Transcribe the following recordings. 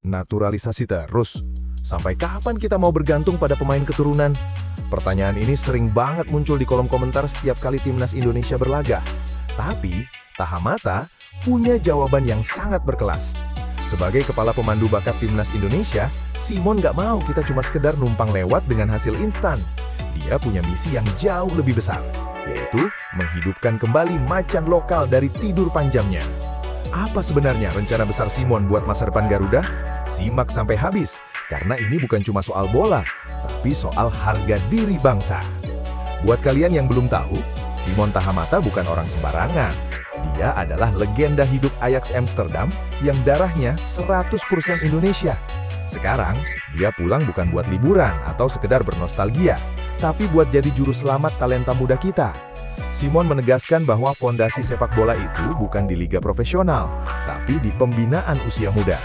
Naturalisasi terus. Sampai kapan kita mau bergantung pada pemain keturunan? Pertanyaan ini sering banget muncul di kolom komentar setiap kali timnas Indonesia berlaga. Tapi, Tahamata punya jawaban yang sangat berkelas. Sebagai kepala pemandu bakat timnas Indonesia, Simon nggak mau kita cuma sekedar numpang lewat dengan hasil instan. Dia punya misi yang jauh lebih besar, yaitu menghidupkan kembali macan lokal dari tidur panjangnya. Apa sebenarnya rencana besar Simon buat masa depan Garuda? Simak sampai habis, karena ini bukan cuma soal bola, tapi soal harga diri bangsa. Buat kalian yang belum tahu, Simon Tahamata bukan orang sembarangan. Dia adalah legenda hidup Ajax Amsterdam yang darahnya 100% Indonesia. Sekarang, dia pulang bukan buat liburan atau sekedar bernostalgia, tapi buat jadi juru selamat talenta muda kita. Simon menegaskan bahwa fondasi sepak bola itu bukan di liga profesional, tapi di pembinaan usia muda.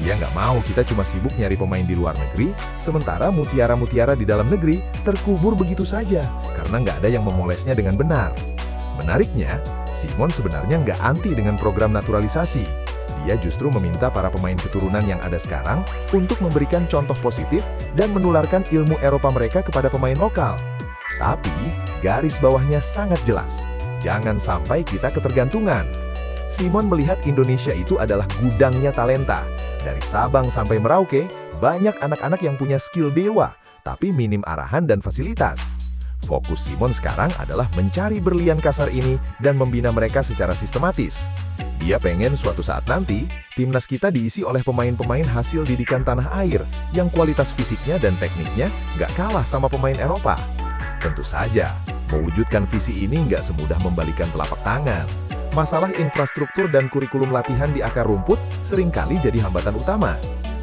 Dia nggak mau kita cuma sibuk nyari pemain di luar negeri, sementara mutiara-mutiara di dalam negeri terkubur begitu saja, karena nggak ada yang memolesnya dengan benar. Menariknya, Simon sebenarnya nggak anti dengan program naturalisasi. Dia justru meminta para pemain keturunan yang ada sekarang untuk memberikan contoh positif dan menularkan ilmu Eropa mereka kepada pemain lokal. Tapi, garis bawahnya sangat jelas. Jangan sampai kita ketergantungan. Simon melihat Indonesia itu adalah gudangnya talenta. Dari Sabang sampai Merauke, banyak anak-anak yang punya skill dewa, tapi minim arahan dan fasilitas. Fokus Simon sekarang adalah mencari berlian kasar ini dan membina mereka secara sistematis. Dia pengen suatu saat nanti, timnas kita diisi oleh pemain-pemain hasil didikan tanah air, yang kualitas fisiknya dan tekniknya nggak kalah sama pemain Eropa. Tentu saja, mewujudkan visi ini nggak semudah membalikan telapak tangan. Masalah infrastruktur dan kurikulum latihan di akar rumput seringkali jadi hambatan utama.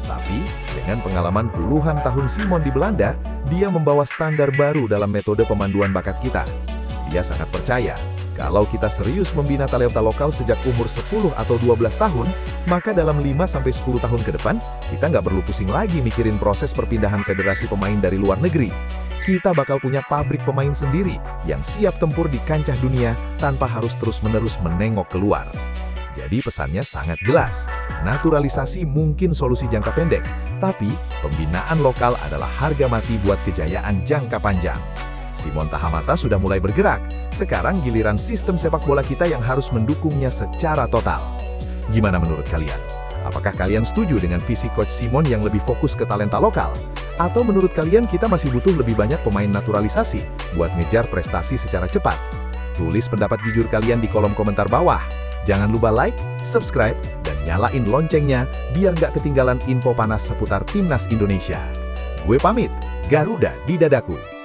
Tapi, dengan pengalaman puluhan tahun Simon di Belanda, dia membawa standar baru dalam metode pemanduan bakat kita. Dia sangat percaya, kalau kita serius membina talenta lokal sejak umur 10 atau 12 tahun, maka dalam 5-10 tahun ke depan, kita nggak perlu pusing lagi mikirin proses perpindahan federasi pemain dari luar negeri. Kita bakal punya pabrik pemain sendiri yang siap tempur di kancah dunia tanpa harus terus-menerus menengok keluar. Jadi pesannya sangat jelas, naturalisasi mungkin solusi jangka pendek, tapi pembinaan lokal adalah harga mati buat kejayaan jangka panjang. Simon Tahamata sudah mulai bergerak, sekarang giliran sistem sepak bola kita yang harus mendukungnya secara total. Gimana menurut kalian? Apakah kalian setuju dengan visi Coach Simon yang lebih fokus ke talenta lokal? Atau menurut kalian kita masih butuh lebih banyak pemain naturalisasi buat ngejar prestasi secara cepat? Tulis pendapat jujur kalian di kolom komentar bawah. Jangan lupa like, subscribe, dan nyalain loncengnya biar nggak ketinggalan info panas seputar timnas Indonesia. Gue pamit, Garuda di dadaku.